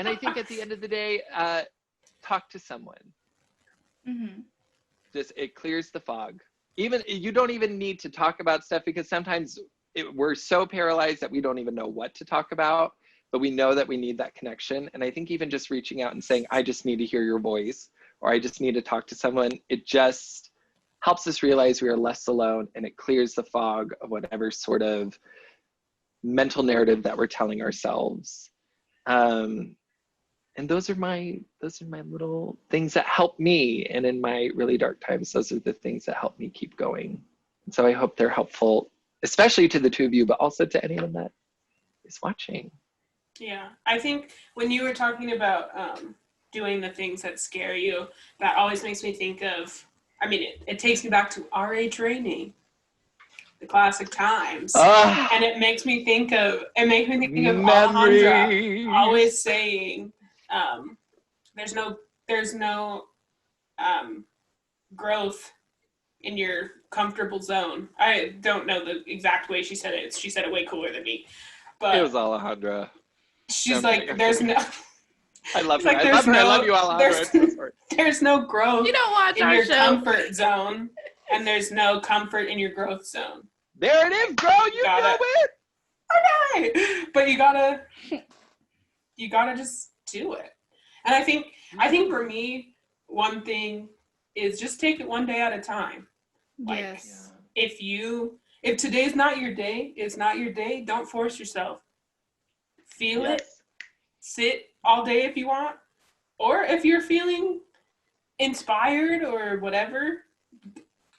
I think at the end of the day, talk to someone. Just, it clears the fog. Even, you don't even need to talk about stuff, because sometimes we're so paralyzed that we don't even know what to talk about, but we know that we need that connection. And I think even just reaching out and saying, I just need to hear your voice, or I just need to talk to someone, it just helps us realize we are less alone, and it clears the fog of whatever sort of mental narrative that we're telling ourselves. And those are my little things that help me. And in my really dark times, those are the things that help me keep going So I hope they're helpful, especially to the two of you, but also to anyone that is watching. Yeah, I think when you were talking about doing the things that scare you, that always makes me think of, I mean, it takes me back to RA training, the classic times. And it makes me think of Alejandra always saying, there's no growth in your comfortable zone. I don't know the exact way she said it. She said it way cooler than me. But it was Alejandra. She's like, there's no. I love her. Like, I love her. I love you, Alejandra. There's no growth You don't watch in our your show. comfort zone, and there's no comfort in your growth zone. There it is, girl. You know it. Okay, but you gotta just do it. And I think for me, one thing is just take it one day at a time. Like, Yes. If today's not your day, it's not your day. Don't force yourself. Feel it. Sit all day if you want, or if you're feeling inspired or whatever,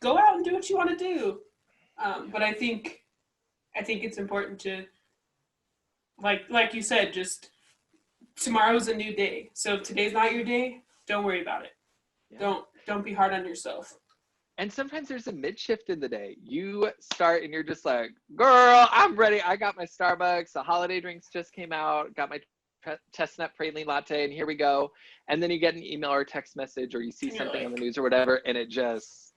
go out and do what you want to do. But I think it's important to, like you said, just tomorrow's a new day. So if today's not your day, don't worry about it. Yeah. Don't be hard on yourself. And sometimes there's a mid shift in the day. You start and you're just like, girl, I'm ready. I got my Starbucks. The holiday drinks just came out. Got my chestnut praline latte, and here we go. And then you get an email or text message, or you see something on the news or whatever, and it just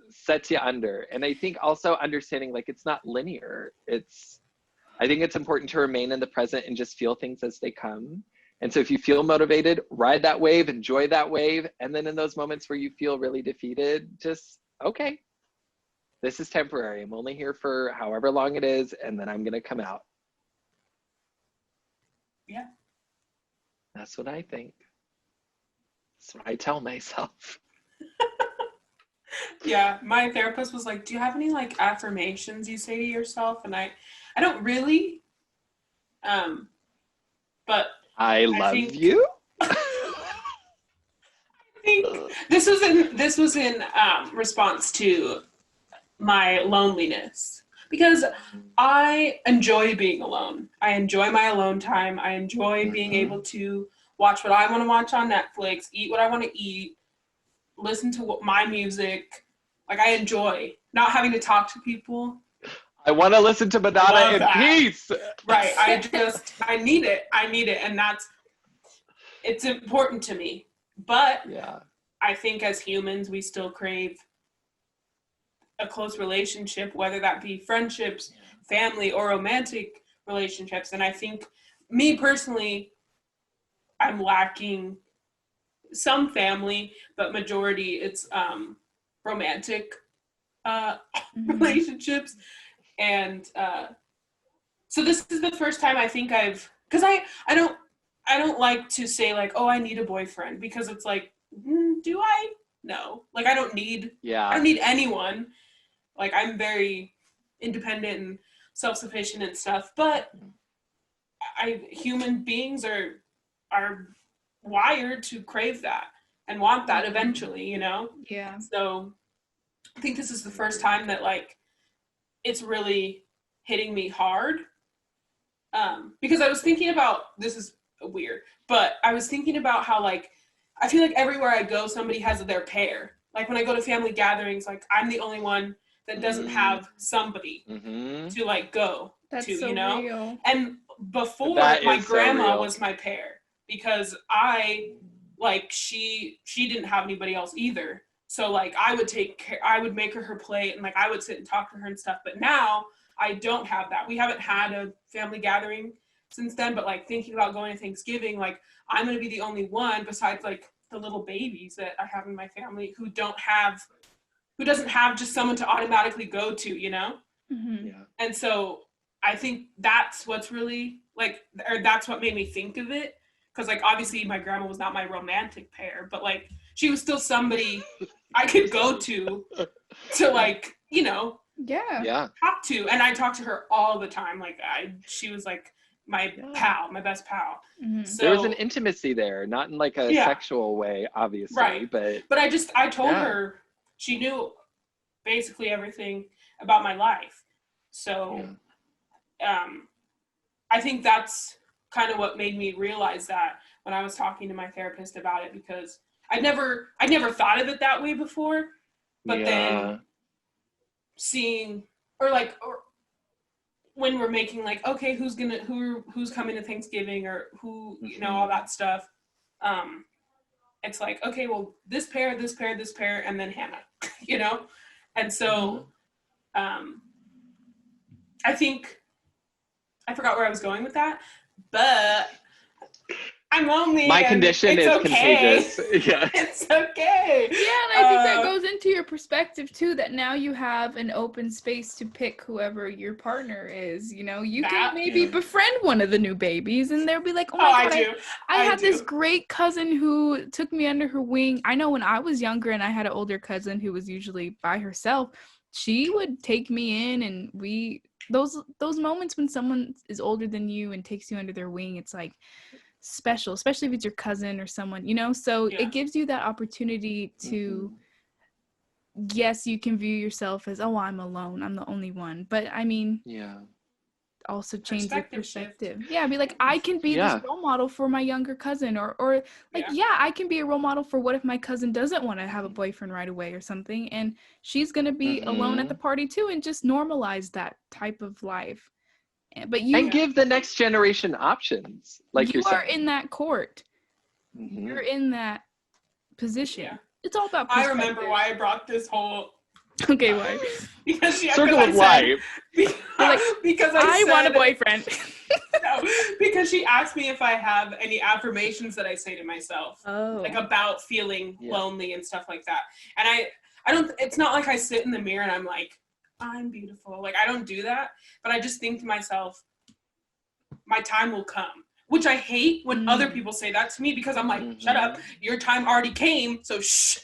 sets you under. And I think also understanding, like, it's not linear. I think it's important to remain in the present and just feel things as they come. And so if you feel motivated, ride that wave, enjoy that wave. And then in those moments where you feel really defeated, just, okay, this is temporary. I'm only here for however long it is, and then I'm going to come out. Yeah. That's what I think. That's what I tell myself. Yeah, my therapist was like, do you have any like affirmations you say to yourself? And I don't really, but I love you. I think this was in response to my loneliness, because I enjoy being alone. I enjoy my alone time. I enjoy being able to watch what I want to watch on Netflix, eat what I want to eat, listen to my music. Like, I enjoy not having to talk to people. I want to listen to Madonna in peace. Right. I need it. And it's important to me. But yeah, I think as humans, we still crave a close relationship, whether that be friendships, family, or romantic relationships. And I think, me personally, I'm lacking some family, but majority it's romantic relationships. And so this is the first time I think because I don't like to say like, oh, I need a boyfriend, because it's like, do I? No, like, I don't need anyone. Like, I'm very independent and self-sufficient and stuff, but human beings are wired to crave that and want that eventually, you know? Yeah. So I think this is the first time that, like, it's really hitting me hard. Because I was thinking about, this is weird, but I was thinking about how, like, I feel like everywhere I go, somebody has their pair. Like, when I go to family gatherings, like, I'm the only one that doesn't have somebody to, like, go to, so you know? real. And before, my grandma was my pair, because she didn't have anybody else either. So, like, I would make her plate, and, like, I would sit and talk to her and stuff. But now I don't have that. We haven't had a family gathering since then, but, like, thinking about going to Thanksgiving, like, I'm going to be the only one besides, like, the little babies that I have in my family who doesn't have just someone to automatically go to, you know? Mm-hmm. Yeah. And so I think that's what's really, like, or that's what made me think of it. Because, like, obviously my grandma was not my romantic pair, but, like, she was still somebody I could go to, like, you know, talk to. And I talk to her all the time. Like, she was, like, my pal, my best pal. Mm-hmm. So, there was an intimacy there, not in, like, a sexual way, obviously. Right. But I told her, she knew basically everything about my life. So I think that's kind of what made me realize that when I was talking to my therapist about it, because I never thought of it that way before, but then seeing, or when we're making like, okay, who's coming to Thanksgiving, or who, you know, all that stuff. It's like, okay, well, this pair, and then Hannah, you know? And so I think, I forgot where I was going with that, but I'm lonely. My condition is okay. contagious. Yeah. It's okay. Yeah, and I think that goes into your perspective too, that now you have an open space to pick whoever your partner is. You know, you can maybe befriend one of the new babies and they'll be like, oh my God, I had this great cousin who took me under her wing. I know when I was younger and I had an older cousin who was usually by herself, she would take me in, and those moments when someone is older than you and takes you under their wing, it's like special, especially if it's your cousin or someone, you know. So it gives you that opportunity to yes, you can view yourself as, oh, I'm alone, I'm the only one, but I mean, also change your perspective. Be like, I can be this role model for my younger cousin, or like I can be a role model for what if my cousin doesn't want to have a boyfriend right away or something, and she's gonna be alone at the party too, and just normalize that type of life. But you give the next generation options, like you are in that court. You're in that position. It's all about perspective. I remember why I brought this whole why? Because circle of life. Because I want a boyfriend. No, because she asked me if I have any affirmations that I say to myself, like about feeling lonely and stuff like that. And I don't. It's not like I sit in the mirror and I'm like, I'm beautiful. Like, I don't do that. But I just think to myself, my time will come. Which I hate when other people say that to me, because I'm like, shut up. Your time already came, so shh.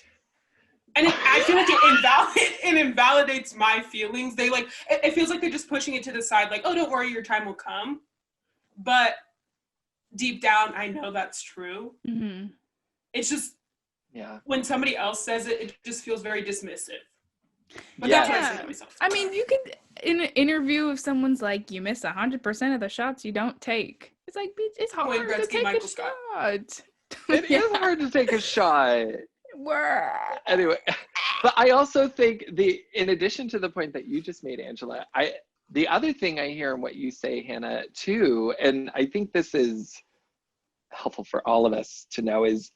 And I feel like it invalidates my feelings. They like, it feels like they're just pushing it to the side, like, oh, don't worry, your time will come. But deep down, I know that's true. It's just, when somebody else says it, it just feels very dismissive. But that's what I say to myself. I mean, you could, in an interview, if someone's like, you miss 100% of the shots you don't take. It's like, it's hard to take a shot. It is hard to take a shot. Anyway, but I also think in addition to the point that you just made, Angela, the other thing I hear in what you say, Hannah, too, and I think this is helpful for all of us to know, is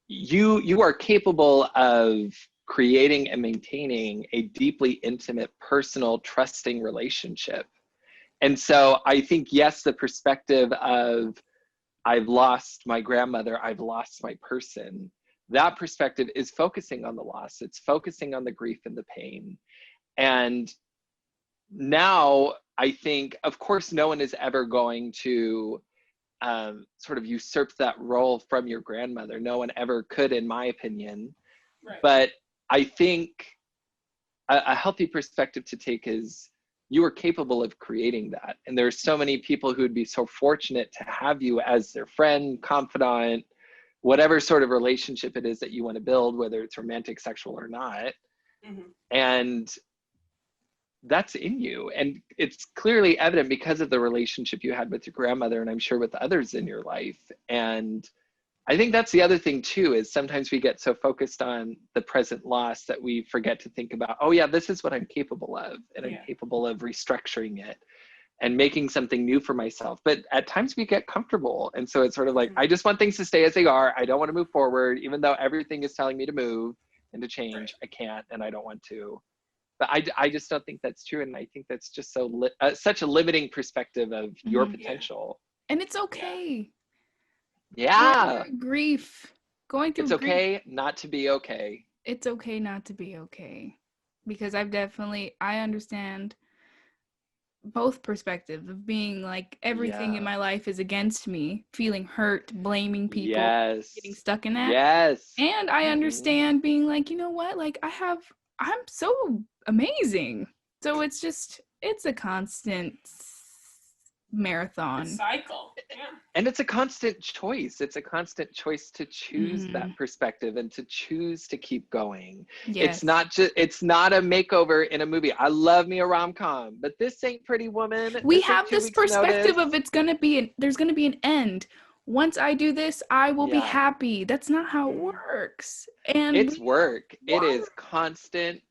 you are capable of creating and maintaining a deeply intimate, personal, trusting relationship. And so I think, yes, the perspective of I've lost my grandmother, I've lost my person, that perspective is focusing on the loss. It's focusing on the grief and the pain. And now I think, of course, no one is ever going to sort of usurp that role from your grandmother. No one ever could, in my opinion. Right. But I think a healthy perspective to take is you are capable of creating that. And there are so many people who would be so fortunate to have you as their friend, confidant, whatever sort of relationship it is that you want to build, whether it's romantic, sexual, or not. And that's in you. And it's clearly evident because of the relationship you had with your grandmother, and I'm sure with others in your life. And I think that's the other thing too, is sometimes we get so focused on the present loss that we forget to think about, oh yeah, this is what I'm capable of, and I'm capable of restructuring it and making something new for myself. But at times we get comfortable. And so it's sort of like, I just want things to stay as they are. I don't want to move forward, even though everything is telling me to move and to change. I can't, and I don't want to. But I just don't think that's true. And I think that's just such a limiting perspective of your potential. And it's okay. Grief. Going through it's okay grief. Not to be okay. It's okay not to be okay. Because I understand both perspectives of being like, everything in my life is against me, feeling hurt, blaming people, getting stuck in that. And I understand being like, you know what, like I'm so amazing. So it's a constant marathon. Cycle. Yeah. And it's a constant choice. It's a constant choice to choose Mhm. that perspective and to choose to keep going. Yes. It's not a makeover in a movie. I love me a rom-com, but this ain't Pretty Woman. We This ain't have 2 this Weeks perspective Notice. of there's gonna be an end. Once I do this, I will be Yeah. happy. That's not how it works. And It's work. It wired- is constant,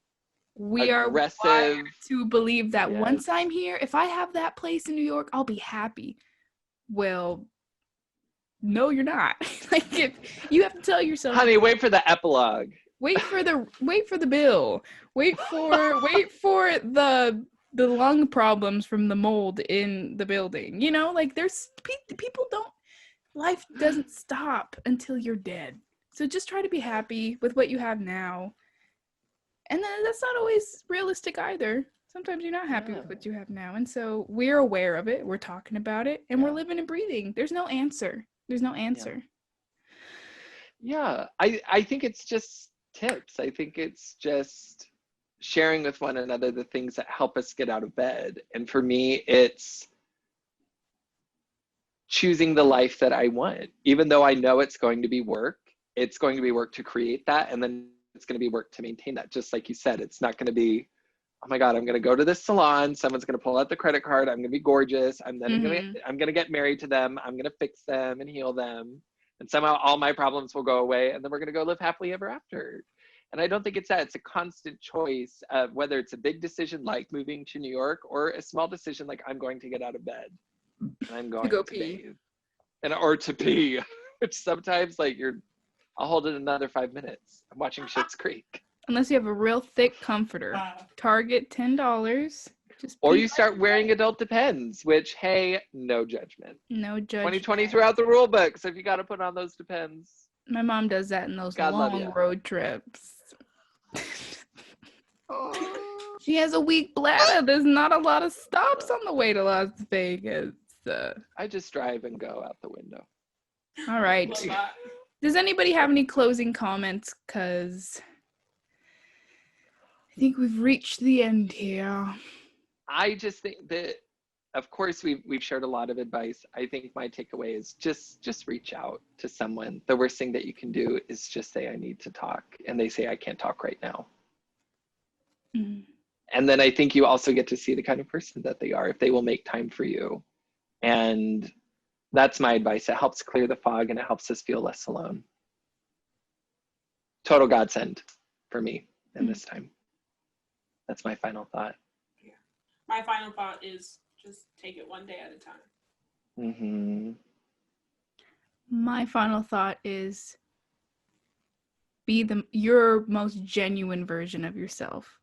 we are aggressive. wired to believe that Yes. once I'm here, if I have that place in New York, I'll be happy. Well, no, you're not. Like, if you have to tell yourself, Honey, wait for the epilogue. wait for the bill. Wait for the lung problems from the mold in the building. You know, like there's people don't. Life doesn't stop until you're dead. So just try to be happy with what you have now. And then that's not always realistic either. Sometimes you're not happy with what you have now. And so we're aware of it. We're talking about it. And we're living and breathing. There's no answer. There's no answer. Yeah. I think it's just tips. I think it's just sharing with one another the things that help us get out of bed. And for me, it's choosing the life that I want. Even though I know it's going to be work to create that. And then it's going to be work to maintain that. Just like you said, it's not going to be, oh my God, I'm going to go to this salon. Someone's going to pull out the credit card. I'm going to be gorgeous. I'm going to get married to them. I'm going to fix them and heal them. And somehow all my problems will go away. And then we're going to go live happily ever after. And I don't think it's that. It's a constant choice of whether it's a big decision like moving to New York or a small decision like I'm going to get out of bed and I'm going to bathe or to pee, which sometimes like I'll hold it another 5 minutes. I'm watching Schitt's Creek. Unless you have a real thick comforter. Target $10. Or you start wearing adult Depends, which, hey, no judgment. No judgment. 2020 throughout the rule book, so if you got to put on those Depends. My mom does that in those God long road trips. She has a weak bladder. There's not a lot of stops on the way to Las Vegas. I just drive and go out the window. All right. Does anybody have any closing comments? Because I think we've reached the end here. I just think that, of course, we've shared a lot of advice. I think my takeaway is just reach out to someone. The worst thing that you can do is just say, I need to talk. And they say, I can't talk right now. Mm-hmm. And then I think you also get to see the kind of person that they are, if they will make time for you. And that's my advice. It helps clear the fog and it helps us feel less alone. Total godsend for me in this time. That's my final thought. Yeah. My final thought is just take it one day at a time. Mm-hmm. My final thought is be your most genuine version of yourself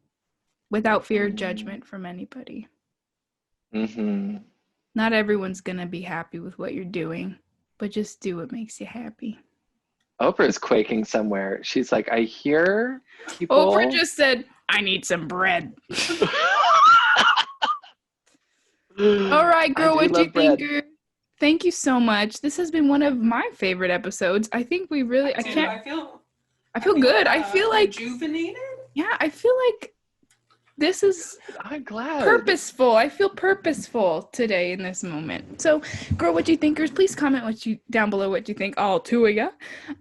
without fear of judgment from anybody. Mm-hmm. Not everyone's going to be happy with what you're doing, but just do what makes you happy. Oprah's quaking somewhere. She's like, I hear people. Oprah just said, I need some bread. All right, girl, what do you think? Thank you so much. This has been one of my favorite episodes. I think we really, I feel good. I feel like rejuvenated. Yeah, I feel like this is I'm glad. Purposeful. I feel purposeful today in this moment. So, girl, what do you thinkers? Please comment down below what you think, all two of you.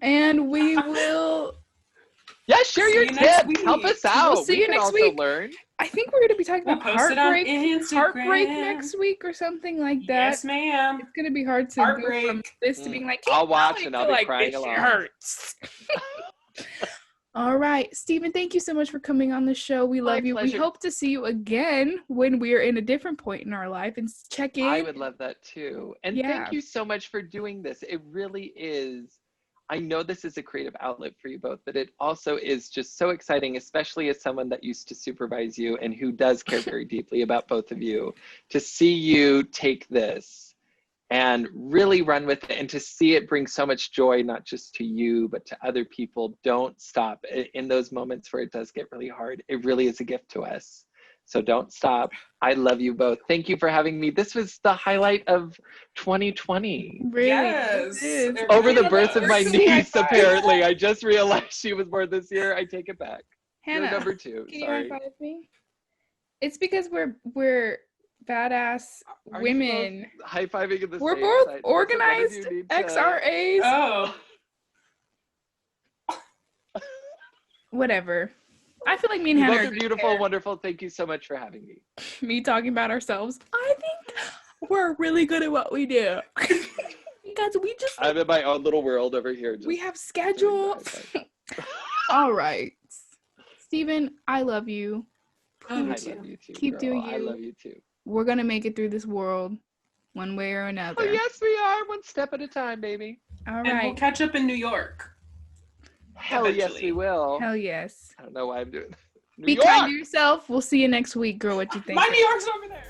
And we will... Yeah, share your tips. Help us out. We'll see you next week. Learn. I think we're going to be talking about heartbreak next week or something like that. Yes, ma'am. It's going to be hard to go from this to being like, I'll watch and I'll be crying along. It hurts. All right, Stephen, thank you so much for coming on the show. We love you. Pleasure. We hope to see you again when we are in a different point in our life and check in. I would love that too. And thank you so much for doing this. It really is. I know this is a creative outlet for you both, but it also is just so exciting, especially as someone that used to supervise you and who does care very deeply about both of you, to see you take this and really run with it and to see it bring so much joy, not just to you, but to other people. Don't stop in those moments where it does get really hard. It really is a gift to us. So don't stop. I love you both. Thank you for having me. This was the highlight of 2020. Really? Yes. Over the birth of my niece, apparently. I just realized she was born this year. I take it back. Hannah, you're number 2. Can Sorry. you high five me? It's because we're badass Are you women. both high-fiving at the We're same both time? organized XRAs. Oh. Whatever. I feel like me and You Hannah both are are good beautiful, pair. wonderful. Thank you so much for having me. Me talking about ourselves. I think we're really good at what we do. Because we just I'm in my own little world over here. we Just have schedule. All right. Steven, I love you. I love I you too. love you too. Keep girl. doing I you. love you too. We're gonna make it through this world one way or another. Oh yes, we are. One step at a time, baby. All And we'll right. catch up in New York. Hell yes, Eventually. we will. Hell yes. I don't know why I'm doing. New Be York! kind to yourself. We'll see you next week, girl. What you think? My New York's over there.